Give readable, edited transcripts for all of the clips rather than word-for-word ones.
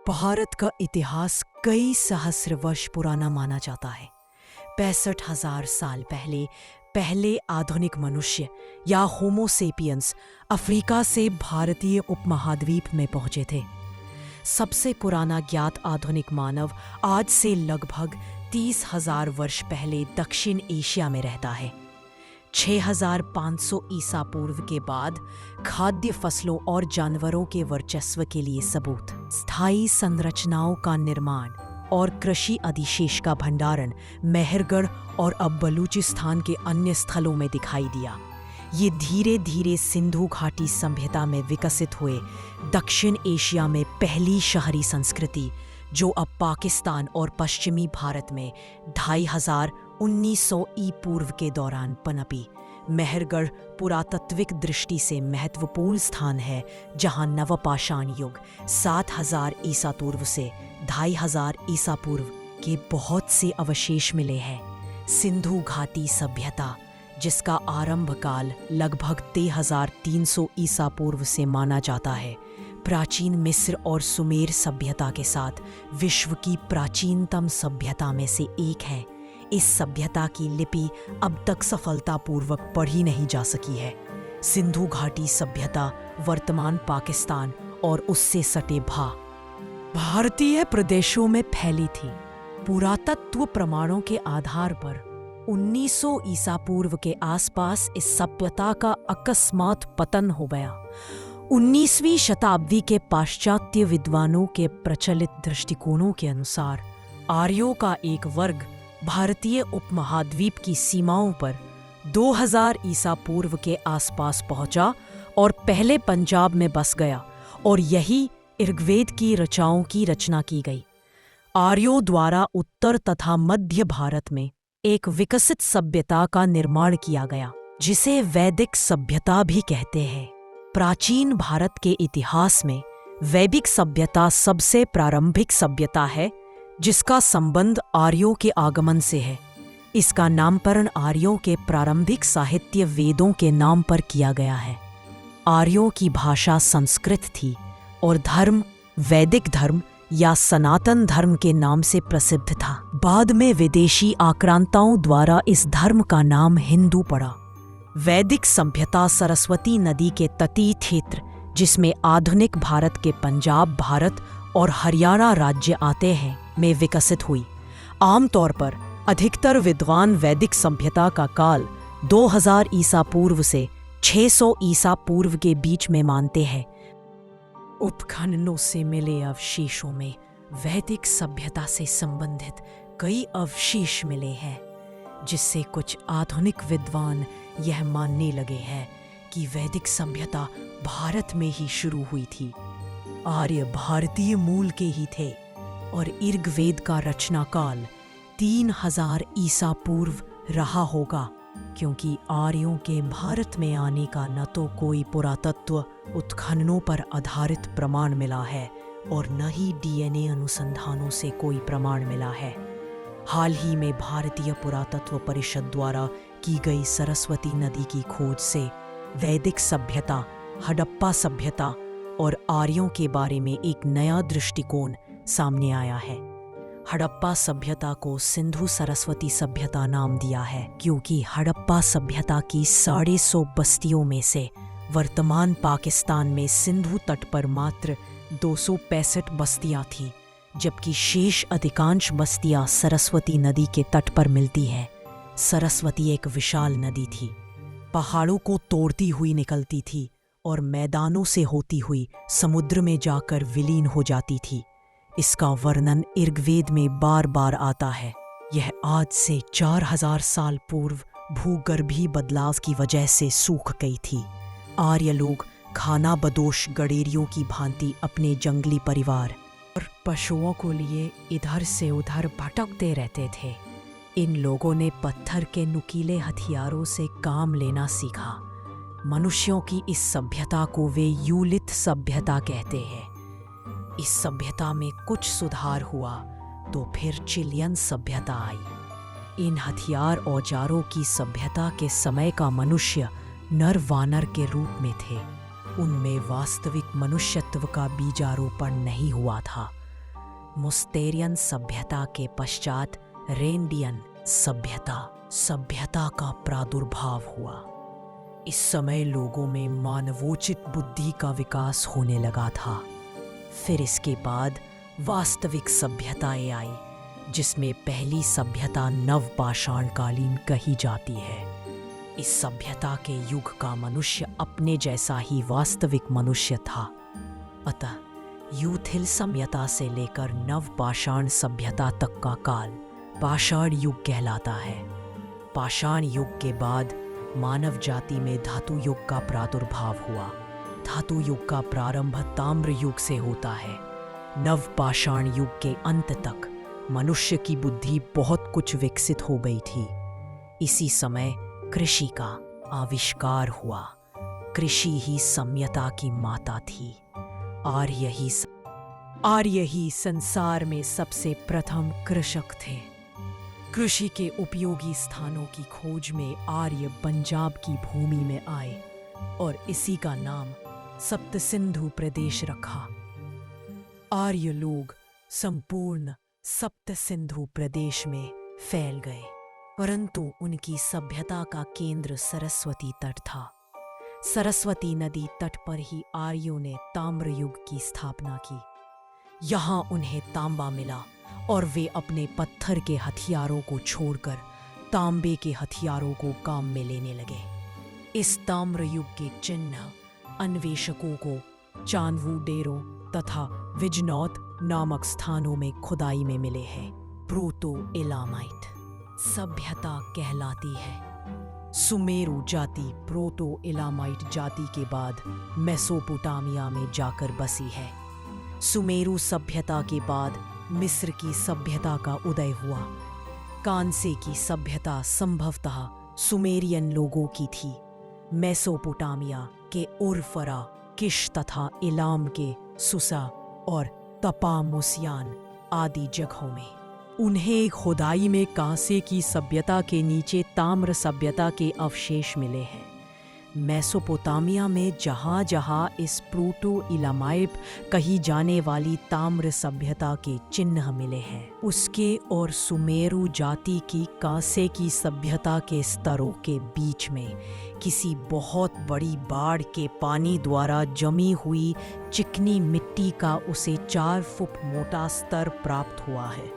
भारत का इतिहास कई सहस्र वर्ष पुराना माना जाता है। 65,000 साल पहले पहले आधुनिक मनुष्य या होमो सेपियंस अफ्रीका से भारतीय उपमहाद्वीप में पहुंचे थे। सबसे पुराना ज्ञात आधुनिक मानव आज से लगभग 30,000 वर्ष पहले दक्षिण एशिया में रहता है। 6,500 ईसा पूर्व के बाद खाद्य फसलों और जानवरों के वर्चस्व के लिए सबूत, स्थायी संरचनाओं का निर्माण और कृषि अधिशेष का भंडारण मेहरगढ़ और अब बलूचिस्तान के अन्य स्थलों में दिखाई दिया। ये धीरे धीरे सिंधु घाटी सभ्यता में विकसित हुए दक्षिण एशिया में पहली शहरी संस्कृति, जो अब पाकिस्तान और पश्चिमी भारत में 2500 ई पूर्व के दौरान पनपी। मेहरगढ़ पुरातात्विक दृष्टि से महत्वपूर्ण स्थान है, जहां नवपाषाण युग 7000 ईसा पूर्व से 2500 ईसा पूर्व के बहुत से अवशेष मिले हैं। सिंधु घाटी सभ्यता, जिसका आरंभ काल लगभग 3300 ईसा पूर्व से माना जाता है, प्राचीन मिस्र और सुमेर सभ्यता के साथ विश्व की प्राचीनतम सभ्यता में से एक है। इस सभ्यता की लिपि अब तक सफलतापूर्वक पढ़ी नहीं जा सकी है। सिंधु घाटी सभ्यता वर्तमान पाकिस्तान और उससे सटे भारतीय प्रदेशों में फैली थी। पुरातत्व प्रमाणों के आधार पर 1900 ईसा पूर्व के आसपास इस सभ्यता का अकस्मात पतन हो गया। 19वीं शताब्दी के पाश्चात्य विद्वानों के प्रचलित दृष्टिकोणों के अनुसार आर्यों का एक वर्ग भारतीय उपमहाद्वीप की सीमाओं पर 2000 ईसा पूर्व के आसपास पहुंचा और पहले पंजाब में बस गया, और यही ऋग्वेद की ऋचाओं की रचना की गई। आर्यों द्वारा उत्तर तथा मध्य भारत में एक विकसित सभ्यता का निर्माण किया गया, जिसे वैदिक सभ्यता भी कहते हैं। प्राचीन भारत के इतिहास में वैदिक सभ्यता सबसे प्रारंभिक सभ्यता है, जिसका संबंध आर्यों के आगमन से है। इसका नामकरण आर्यों के प्रारंभिक साहित्य वेदों के नाम पर किया गया है। आर्यों की भाषा संस्कृत थी और धर्म वैदिक धर्म या सनातन धर्म के नाम से प्रसिद्ध था। बाद में विदेशी आक्रांताओं द्वारा इस धर्म का नाम हिंदू पड़ा। वैदिक सभ्यता सरस्वती नदी के तटीय क्षेत्र, जिसमें आधुनिक भारत के पंजाब भारत और हरियाणा राज्य आते हैं, में विकसित हुई। आमतौर पर अधिकतर विद्वान वैदिक सभ्यता का काल 2000 ईसा पूर्व से 600 ईसा पूर्व के बीच में मानते हैं। उपखननों से मिले अवशेषों में वैदिक सभ्यता से संबंधित कई अवशेष मिले हैं, जिससे कुछ आधुनिक विद्वान यह मानने लगे हैं कि वैदिक सभ्यता भारत में ही शुरू हुई थी। आर्य भारतीय मूल के ही थे और ऋग्वेद का रचना काल 3000 ईसा पूर्व रहा होगा, क्योंकि आर्यों के भारत में आने का न तो कोई पुरातत्व उत्खननों पर आधारित प्रमाण मिला है और न ही डीएनए अनुसंधानों से कोई प्रमाण मिला है। हाल ही में भारतीय पुरातत्व परिषद द्वारा की गई सरस्वती नदी की खोज से वैदिक सभ्यता, हड़प्पा सभ्यता और आर्यों के बारे में एक नया दृष्टिकोण सामने आया है। हड़प्पा सभ्यता को सिंधु सरस्वती सभ्यता नाम दिया है, क्योंकि हड़प्पा सभ्यता की 150 बस्तियों में से वर्तमान पाकिस्तान में सिंधु तट पर मात्र 265 बस्तियां थीं, जबकि शेष अधिकांश बस्तियां सरस्वती नदी के तट पर मिलती हैं। सरस्वती एक विशाल नदी थी, पहाड़ों को तोड़ती हुई निकलती थी और मैदानों से होती हुई समुद्र में जाकर विलीन हो जाती थी। इसका वर्णन ऋग्वेद में बार बार आता है। यह आज से 4000 साल पूर्व भूगर्भीय बदलाव की वजह से सूख गई थी। आर्य लोग खाना बदोश गडेरियों की भांति अपने जंगली परिवार और पशुओं को लिए इधर से उधर भटकते रहते थे। इन लोगों ने पत्थर के नुकीले हथियारों से काम लेना सीखा। मनुष्यों की इस सभ्यता को वे यूलिथ सभ्यता कहते हैं। इस सभ्यता में कुछ सुधार हुआ तो फिर चिलियन सभ्यता आई। इन हथियार औजारों की सभ्यता के समय का मनुष्य नर वानर के रूप में थे। उनमें वास्तविक मनुष्यत्व का बीजारोपण नहीं हुआ था। मुस्तेरियन सभ्यता के पश्चात रेंडियन सभ्यता का प्रादुर्भाव हुआ। इस समय लोगों में मानवोचित बुद्धि का विकास होने लगा था। फिर इसके बाद वास्तविक सभ्यताएं आई, जिसमें पहली सभ्यता नवपाषाणकालीन कही जाती है। इस सभ्यता के युग का मनुष्य अपने जैसा ही वास्तविक मनुष्य था। अतः यूथिल सभ्यता से लेकर नवपाषाण सभ्यता तक का काल पाषाण युग कहलाता है। पाषाण युग के बाद मानव जाति में धातु युग का प्रादुर्भाव हुआ। धातु युग का प्रारंभ ताम्र युग से होता है। नवपाषाण युग के अंत तक मनुष्य की बुद्धि बहुत कुछ विकसित हो गई थी। इसी समय कृषि का आविष्कार हुआ। कृषि ही सभ्यता की माता थी। आर्य ही संसार में सबसे प्रथम कृषक थे। कृषि के उपयोगी स्थानों की खोज में आर्य पंजाब की भूमि में आए और इसी का नाम सप्त सिंधु प्रदेश रखा। आर्य लोग संपूर्ण सप्त सिंधु प्रदेश में फैल गए, परंतु उनकी सभ्यता का केंद्र सरस्वती तट था। सरस्वती नदी तट पर ही आर्यों ने ताम्र युग की स्थापना की। यहाँ उन्हें तांबा मिला और वे अपने पत्थर के हथियारों को छोड़कर तांबे के हथियारों को काम में लेने लगे। इस ताम्र युग के चिन्ह अन्वेषकों को चांदवू डेरों तथा विजनौत नामक स्थानों में खुदाई में मिले हैं। प्रोटो इलामाइट सभ्यता कहलाती है। सुमेरु जाति प्रोटो इलामाइट जाति के बाद मेसोपोटामिया में जाकर बसी है। सुमेरु सभ्यता के बाद मिस्र की सभ्यता का उदय हुआ। कांसे की सभ्यता संभवतः सुमेरियन लोगों की थी। मेसोपोटामिया के उर्फरा, किश तथा इलाम के सुसा और तपामुसियान आदि जगहों में उन्हें खुदाई में कांसे की सभ्यता के नीचे ताम्र सभ्यता के अवशेष मिले हैं। मेसोपोटामिया में जहाँ जहाँ इस प्रोटो इलामाइट कही जाने वाली ताम्र सभ्यता के चिन्ह मिले हैं, उसके और सुमेरु जाति की कांसे की सभ्यता के स्तरों के बीच में किसी बहुत बड़ी बाढ़ के पानी द्वारा जमी हुई चिकनी मिट्टी का उसे 4 फुट मोटा स्तर प्राप्त हुआ है।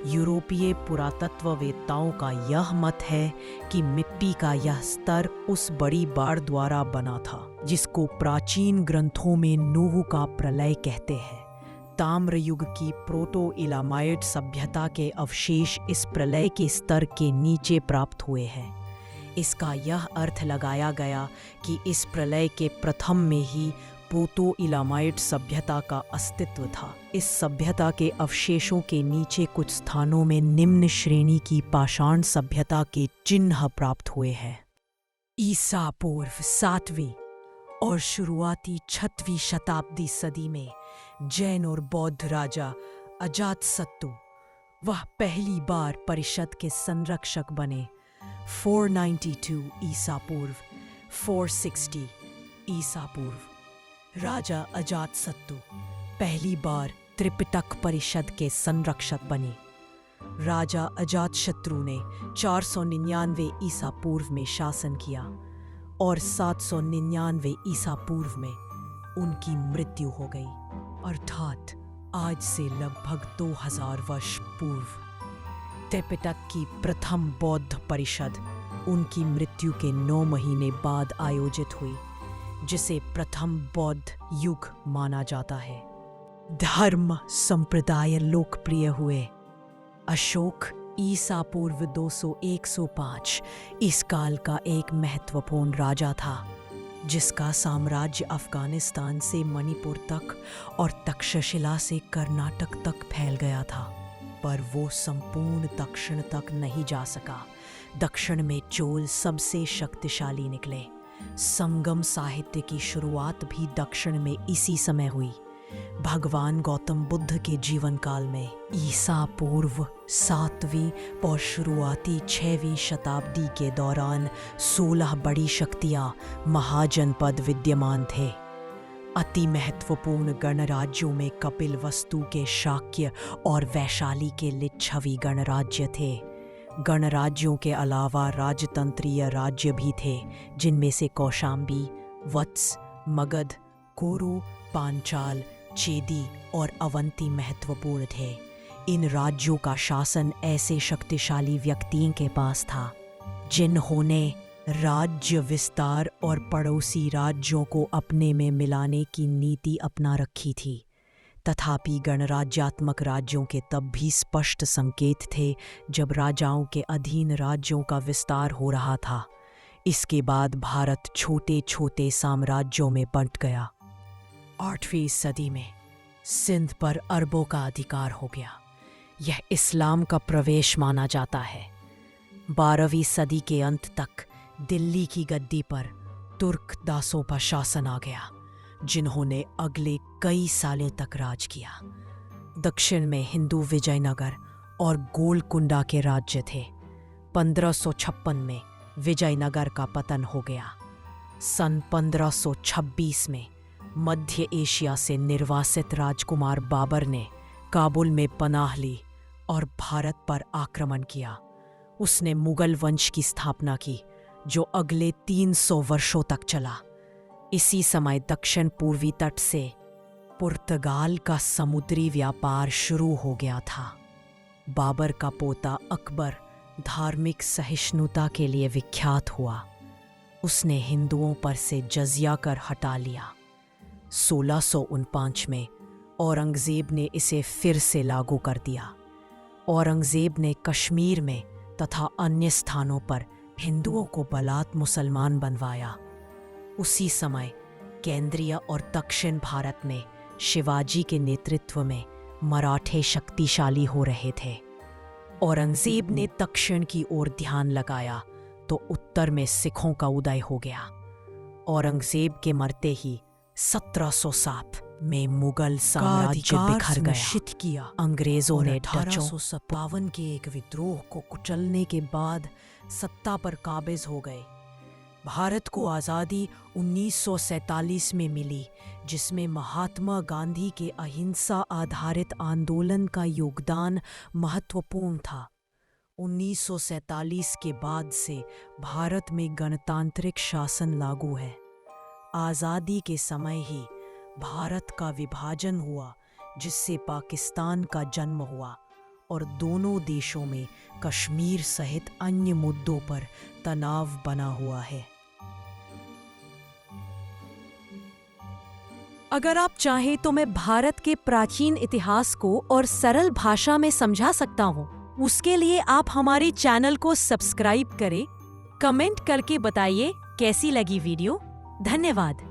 यूरोपीय पुरातत्ववेत्ताओं का यह मत है कि मिट्टी का यह स्तर उस बड़ी बाढ़ द्वारा बना था, जिसको प्राचीन ग्रंथों में नूह का प्रलय कहते हैं। ताम्र युग की प्रोटो इलामाइट सभ्यता के अवशेष इस प्रलय के स्तर के नीचे प्राप्त हुए हैं। इसका यह अर्थ लगाया गया कि इस प्रलय के प्रथम में ही प्रोटो इलामाइट सभ्यता का अस्तित्व था। इस सभ्यता के अवशेषों के नीचे कुछ स्थानों में निम्न श्रेणी की पाषाण सभ्यता के चिन्ह प्राप्त हुए हैं। ईसा पूर्व 7वीं और शुरुआती 6वीं शताब्दी सदी में जैन और बौद्ध राजा अजातशत्रु वह पहली बार परिषद के संरक्षक बने। 492 ईसा पूर्व 460 ईसा पूर्व राजा अजातशत्रु पहली बार त्रिपिटक परिषद के संरक्षक बने। राजा अजातशत्रु ने 499 ईसा पूर्व में शासन किया और 799 ईसा पूर्व में उनकी मृत्यु हो गई, अर्थात आज से लगभग 2000 वर्ष पूर्व। त्रिपिटक की प्रथम बौद्ध परिषद उनकी मृत्यु के 9 महीने बाद आयोजित हुई, जिसे प्रथम बौद्ध युग माना जाता है। धर्म संप्रदाय लोकप्रिय हुए। अशोक ईसा पूर्व 200-105 इस काल का एक महत्वपूर्ण राजा था, जिसका साम्राज्य अफगानिस्तान से मणिपुर तक और तक्षशिला से कर्नाटक तक फैल गया था, पर वो संपूर्ण दक्षिण तक नहीं जा सका। दक्षिण में चोल सबसे शक्तिशाली निकले। संगम साहित्य की शुरुआत भी दक्षिण में इसी समय हुई। भगवान गौतम बुद्ध के जीवन काल में ईसा पूर्व 7वीं और शुरुआती 6वीं शताब्दी के दौरान 16 बड़ी शक्तियां महाजनपद विद्यमान थे। अति महत्वपूर्ण गणराज्यों में कपिलवस्तु के शाक्य और वैशाली के लिच्छवी गणराज्य थे। गणराज्यों के अलावा राजतंत्रीय राज्य भी थे, जिनमें से कौशांबी, वत्स, मगध, कोरु, पांचाल, चेदी और अवंती महत्वपूर्ण थे। इन राज्यों का शासन ऐसे शक्तिशाली व्यक्तियों के पास था जिन्होंने राज्य विस्तार और पड़ोसी राज्यों को अपने में मिलाने की नीति अपना रखी थी। तथापि गणराज्यात्मक राज्यों के तब भी स्पष्ट संकेत थे जब राजाओं के अधीन राज्यों का विस्तार हो रहा था। इसके बाद भारत छोटे छोटे साम्राज्यों में बंट गया। 8वीं सदी में सिंध पर अरबों का अधिकार हो गया। यह इस्लाम का प्रवेश माना जाता है। 12वीं सदी के अंत तक दिल्ली की गद्दी पर तुर्क दासों पर शासन आ गया, जिन्होंने अगले कई सालों तक राज किया। दक्षिण में हिंदू विजयनगर और गोलकुंडा के राज्य थे। 1556 में विजयनगर का पतन हो गया। सन 1526 में मध्य एशिया से निर्वासित राजकुमार बाबर ने काबुल में पनाह ली और भारत पर आक्रमण किया। उसने मुगल वंश की स्थापना की, जो अगले 300 वर्षों तक चला। इसी समय दक्षिण पूर्वी तट से पुर्तगाल का समुद्री व्यापार शुरू हो गया था। बाबर का पोता अकबर धार्मिक सहिष्णुता के लिए विख्यात हुआ। उसने हिंदुओं पर से जजिया कर हटा लिया। 1649 में औरंगजेब ने इसे फिर से लागू कर दिया। औरंगजेब ने कश्मीर में तथा अन्य स्थानों पर हिंदुओं को बलात् मुसलमान बनवाया। उसी समय केंद्रीय और दक्षिण भारत में शिवाजी के नेतृत्व में मराठे शक्तिशाली हो रहे थे। औरंगजेब ने दक्षिण की ओर ध्यान लगाया तो उत्तर में सिखों का उदय हो गया। औरंगजेब के मरते ही 1707 में मुगल साम्राज्य बिखर गया। अंग्रेजों ने 1857 के एक विद्रोह को कुचलने के बाद सत्ता पर काबिज हो गए। भारत को आज़ादी 1947 में मिली, जिसमें महात्मा गांधी के अहिंसा आधारित आंदोलन का योगदान महत्वपूर्ण था। 1947 के बाद से भारत में गणतांत्रिक शासन लागू है। आज़ादी के समय ही भारत का विभाजन हुआ, जिससे पाकिस्तान का जन्म हुआ और दोनों देशों में कश्मीर सहित अन्य मुद्दों पर तनाव बना हुआ है। अगर आप चाहें तो मैं भारत के प्राचीन इतिहास को और सरल भाषा में समझा सकता हूँ। उसके लिए आप हमारे चैनल को सब्सक्राइब करें, कमेंट करके बताइए कैसी लगी वीडियो। धन्यवाद।